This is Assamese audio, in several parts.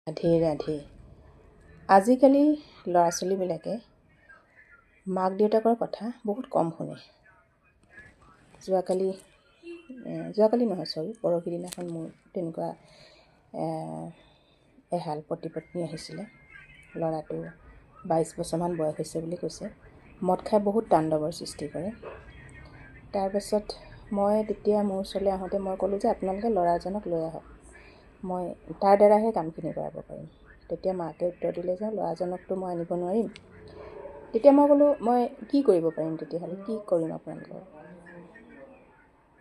ৰাধে ৰাধে। আজিকালি ল'ৰা ছোৱালীবিলাকে মাক দেউতাকৰ কথা বহুত কম শুনে। যোৱাকালি নহয়, পৰহি দিনাখন মোৰ তেনেকুৱা এহাল পতি পত্নী আহিছিলে। ল'ৰাটো 22 বছৰমান বয়স হৈছে বুলি কৈছে। মদ খাই বহুত তাণ্ডৱৰ সৃষ্টি কৰে। তাৰপাছত মই তেতিয়া মোৰ ওচৰলৈ আহোঁতে মই ক'লোঁ যে আপোনালোকে ল'ৰাজনক লৈ আহক, মই তাৰ দ্বাৰাহে কামখিনি কৰাব পাৰিম। তেতিয়া মাকে উত্তৰ দিলে যে ল'ৰাজনকতো মই আনিব নোৱাৰিম। তেতিয়া মই ক'লোঁ মই কি কৰিব পাৰিম, তেতিয়াহ'লে কি কৰিম আপোনালোকৰ?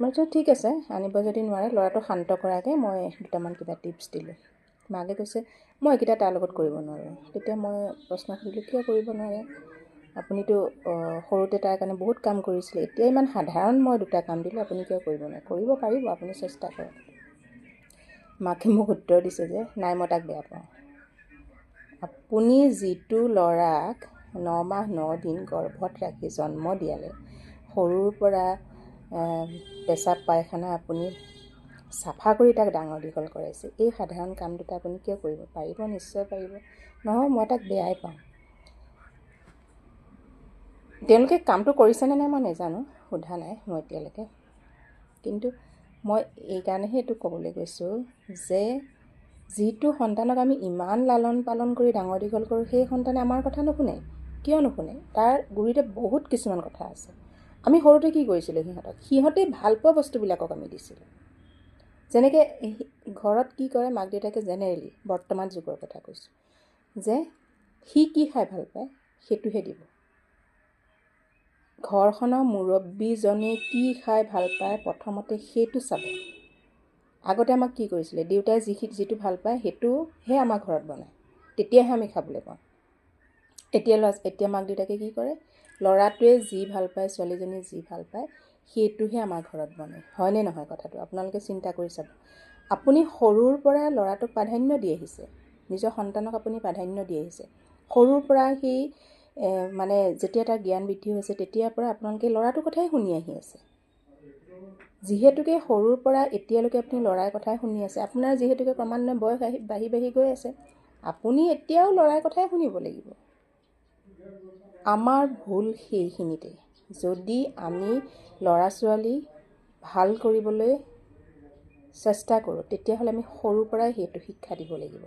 মই কৈছোঁ ঠিক আছে, আনিব যদি নোৱাৰে ল'ৰাটো শান্ত কৰাকৈ মই দুটামান কিবা টিপছ দিলোঁ। মাকে কৈছে মই এইকেইটা তাৰ লগত কৰিব নোৱাৰোঁ। তেতিয়া মই প্ৰশ্ন সুধিলোঁ কিয় কৰিব নোৱাৰে? আপুনিতো সৰুতে তাৰ কাৰণে বহুত কাম কৰিছিলে, এতিয়া ইমান সাধাৰণ মই দুটা কাম দিলোঁ, আপুনি কিয় কৰিব নোৱাৰে? কৰিব পাৰিব, আপুনি চেষ্টা কৰক। মাকে মোক উত্তৰ দিছে যে নাই, মই তাক বেয়া পাওঁ। আপুনি যিটো ল'ৰাক 9 মাহ 9 দিন গৰ্ভত ৰাখি জন্ম দিয়ালে, সৰুৰ পৰা পেচাব পায়খানা আপুনি চাফা কৰি তাক ডাঙৰ দীঘল কৰাইছে, এই সাধাৰণ কাম দুটা আপুনি কিয় কৰিব? পাৰিব, নিশ্চয় পাৰিব। নহয়, মই তাক বেয়াই পাওঁ। তেওঁলোকে কামটো কৰিছেনে নাই মই নাজানো, সোধা নাই মই এতিয়ালৈকে। কিন্তু মই এইকাৰণেহে এইটো ক'বলৈ গৈছোঁ যে যিটো সন্তানক আমি ইমান লালন পালন কৰি ডাঙৰ দীঘল কৰোঁ, সেই সন্তানে আমাৰ কথা নুশুনে। কিয় নুশুনে? তাৰ গুৰিতে বহুত কিছুমান কথা আছে। আমি সৰুতে কি কৰিছিলোঁ সিহঁতে ভাল পোৱা বস্তুবিলাকক আমি দিছিলোঁ। যেনেকৈ ঘৰত কি কৰে মাক দেউতাকে, জেনেৰেলি বৰ্তমান যুগৰ কথা কৈছোঁ, যে সি কি খাই ভাল পায় সেইটোহে দিব। ঘৰখনৰ মুৰব্বীজনে কি খাই ভাল পায় প্ৰথমতে সেইটো চাব। আগতে আমাক কি কৰিছিলে? দেউতাই যিটো ভাল পায় সেইটোহে আমাৰ ঘৰত বনায়, তেতিয়াহে আমি খাবলৈ পাওঁ। এতিয়া মাক দেউতাকে কি কৰে? ল'ৰাটোৱে যি ভাল পায়, ছোৱালীজনীয়ে যি ভাল পায় সেইটোহে আমাৰ ঘৰত বনায়। হয়নে নহয় কথাটো? আপোনালোকে চিন্তা কৰি চাব। আপুনি সৰুৰ পৰা ল'ৰাটোক প্ৰাধান্য দি আহিছে, নিজৰ সন্তানক আপুনি প্ৰাধান্য দি আহিছে। সৰুৰ পৰা সেই মানে যেতিয়া তাৰ জ্ঞান বৃদ্ধি হৈছে তেতিয়াৰ পৰা আপোনালোকে ল'ৰাটোৰ কথাই শুনি আহি আছে। যিহেতুকে সৰুৰ পৰা এতিয়ালৈকে আপুনি ল'ৰাৰ কথাই শুনি আছে, আপোনাৰ যিহেতুকে ক্ৰমান্বয়ে বয়স বাঢ়ি গৈ আছে, আপুনি এতিয়াও ল'ৰাৰ কথাই শুনিব লাগিব। আমাৰ ভুল সেইখিনিতে। যদি আমি ল'ৰা ছোৱালী ভাল কৰিবলৈ চেষ্টা কৰোঁ, তেতিয়াহ'লে আমি সৰুৰ পৰাই সেইটো শিক্ষা দিব লাগিব।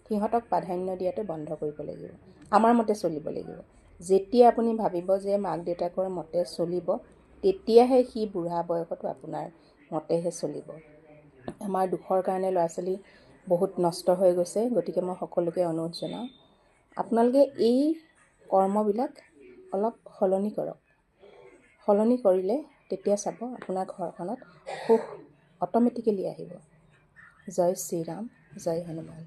সিহঁতক প্ৰাধান্য দিয়াটো বন্ধ কৰিব লাগিব, আমাৰ মতে চলিব লাগিব। যেতিয়া আপুনি ভাবিব যে মাক দেউতাকৰ মতে চলিব, তেতিয়াহে সি বুঢ়া বয়সতো আপোনাৰ মতেহে চলিব। আমাৰ দুখৰ কাৰণে ল'ৰা ছোৱালী বহুত নষ্ট হৈ গৈছে। গতিকে মই সকলোকে অনুৰোধ জনাওঁ, আপোনালোকে এই কৰ্মবিলাক অলপ সলনি কৰক। সলনি কৰিলে তেতিয়া চাব আপোনাৰ ঘৰখনত সুখ অট'মেটিকেলি আহিব। জয় শ্ৰীৰাম, জয় হনুমান।